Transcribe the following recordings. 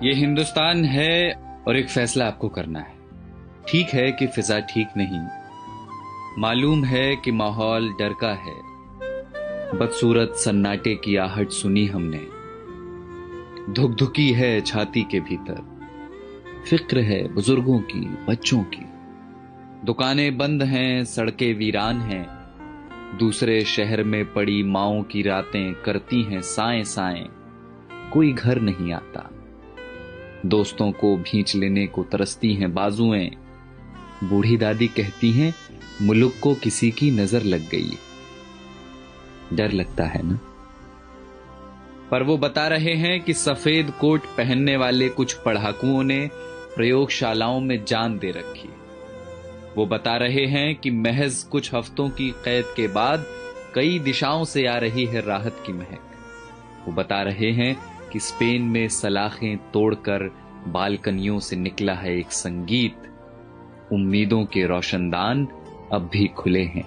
ये हिंदुस्तान है और एक फैसला आपको करना है। ठीक है कि फिजा ठीक नहीं, मालूम है कि माहौल डर का है। बदसूरत सन्नाटे की आहट सुनी हमने, धुकधुकी है छाती के भीतर। फिक्र है बुजुर्गों की, बच्चों की। दुकानें बंद हैं, सड़कें वीरान हैं। दूसरे शहर में पड़ी माओं की रातें करती हैं साएं साएं। कोई घर नहीं आता, दोस्तों को भींच लेने को तरसती हैं बाजुएं। बूढ़ी दादी कहती हैं मुल्क को किसी की नजर लग गई। डर लगता है ना? पर वो बता रहे हैं कि सफेद कोट पहनने वाले कुछ पढ़ाकुओं ने प्रयोगशालाओं में जान दे रखी। वो बता रहे हैं कि महज कुछ हफ्तों की कैद के बाद कई दिशाओं से आ रही है राहत की महक। वो बता रहे हैं कि स्पेन में सलाखें तोड़कर बालकनियों से निकला है एक संगीत। उम्मीदों के रोशनदान अब भी खुले हैं,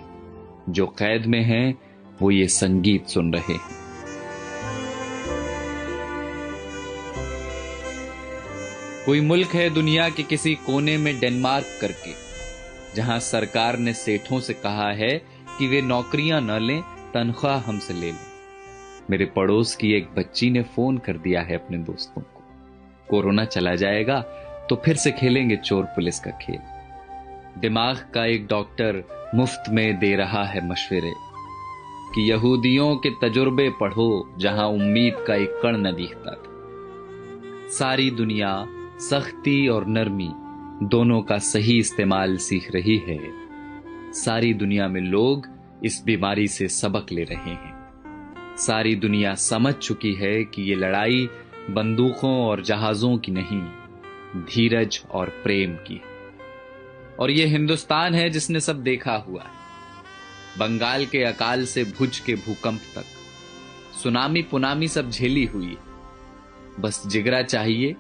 जो कैद में हैं वो ये संगीत सुन रहे हैं। कोई मुल्क है दुनिया के किसी कोने में डेनमार्क करके, जहां सरकार ने सेठों से कहा है कि वे नौकरियां न लें, तनख्वाह हमसे ले लें। मेरे पड़ोस की एक बच्ची ने फोन कर दिया है अपने दोस्तों को, कोरोना चला जाएगा तो फिर से खेलेंगे चोर पुलिस का खेल। दिमाग का एक डॉक्टर मुफ्त में दे रहा है मशवरे कि यहूदियों के तजुर्बे पढ़ो जहां उम्मीद का एक कण न दिखता था। सारी दुनिया सख्ती और नरमी दोनों का सही इस्तेमाल सीख रही है। सारी दुनिया में लोग इस बीमारी से सबक ले रहे हैं। सारी दुनिया समझ चुकी है कि ये लड़ाई बंदूकों और जहाजों की नहीं, धीरज और प्रेम की है। और ये हिंदुस्तान है जिसने सब देखा हुआ है। बंगाल के अकाल से भुज के भूकंप तक, सुनामी पुनामी सब झेली हुई है। बस जिगरा चाहिए,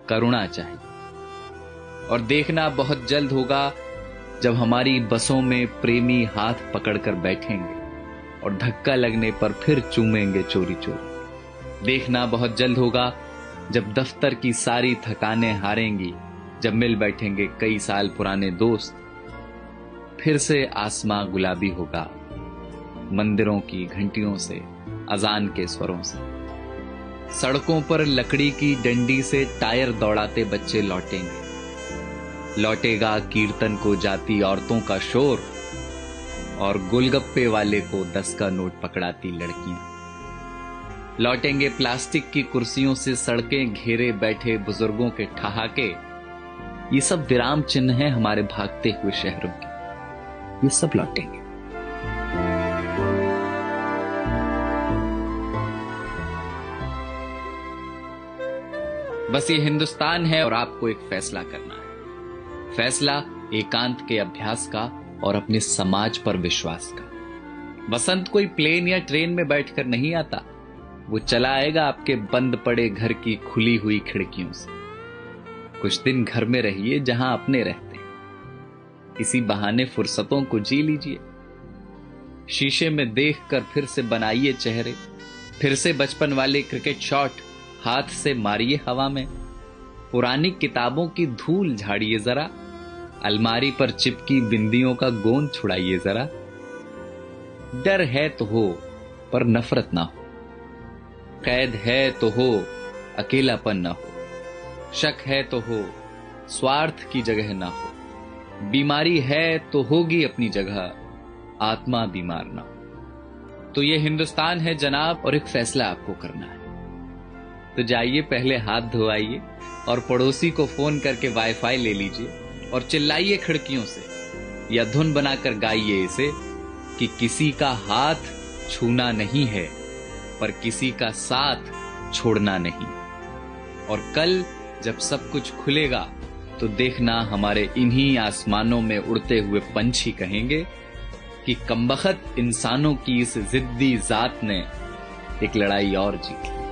करुणा चाहिए। और देखना बहुत जल्द होगा जब हमारी बसों में प्रेमी हाथ पकड़कर बैठेंगे और धक्का लगने पर फिर चूमेंगे चोरी चोरी। देखना बहुत जल्द होगा जब दफ्तर की सारी थकानें हारेंगी, जब मिल बैठेंगे कई साल पुराने दोस्त। फिर से आसमां गुलाबी होगा, मंदिरों की घंटियों से, अजान के स्वरों से। सड़कों पर लकड़ी की डंडी से टायर दौड़ाते बच्चे लौटेंगे। लौटेगा कीर्तन को जाती औरतों का शोर और गोलगप्पे वाले को 10 का नोट पकड़ाती लड़कियां। लौटेंगे प्लास्टिक की कुर्सियों से सड़कें घेरे बैठे बुजुर्गों के ठहाके। ये सब विराम चिन्ह हैं हमारे भागते हुए शहरों के। ये सब लौटेंगे। बस ये हिंदुस्तान है और आपको एक फैसला करना है। फैसला एकांत के अभ्यास का और अपने समाज पर विश्वास का। बसंत कोई प्लेन या ट्रेन में बैठकर नहीं आता, वो चला आएगा आपके बंद पड़े घर की खुली हुई खिड़कियों से। कुछ दिन घर में रहिए जहां अपने रहते हैं। इसी बहाने फुर्सतों को जी लीजिए। शीशे में देखकर फिर से बनाइए चेहरे। फिर से बचपन वाले क्रिकेट शॉट हाथ से मारिए हवा में। पुरानी किताबों की धूल झाड़िए जरा। अलमारी पर चिपकी बिंदियों का गोंद छुड़ाइए जरा। डर है तो हो पर नफरत ना हो। कैद है तो हो, अकेलापन ना हो। शक है तो हो, स्वार्थ की जगह ना हो। बीमारी है तो होगी अपनी जगह, आत्मा बीमार ना हो। तो ये हिंदुस्तान है जनाब, और एक फैसला आपको करना है। तो जाइए पहले हाथ धोआइए और पड़ोसी को फोन करके वाईफाई ले लीजिए और चिल्लाइए खिड़कियों से या धुन बनाकर गाइए इसे कि किसी का हाथ छूना नहीं है पर किसी का साथ छोड़ना नहीं। और कल जब सब कुछ खुलेगा तो देखना हमारे इन्हीं आसमानों में उड़ते हुए पंछी कहेंगे कि कमबख्त इंसानों की इस जिद्दी जात ने एक लड़ाई और जीत ली।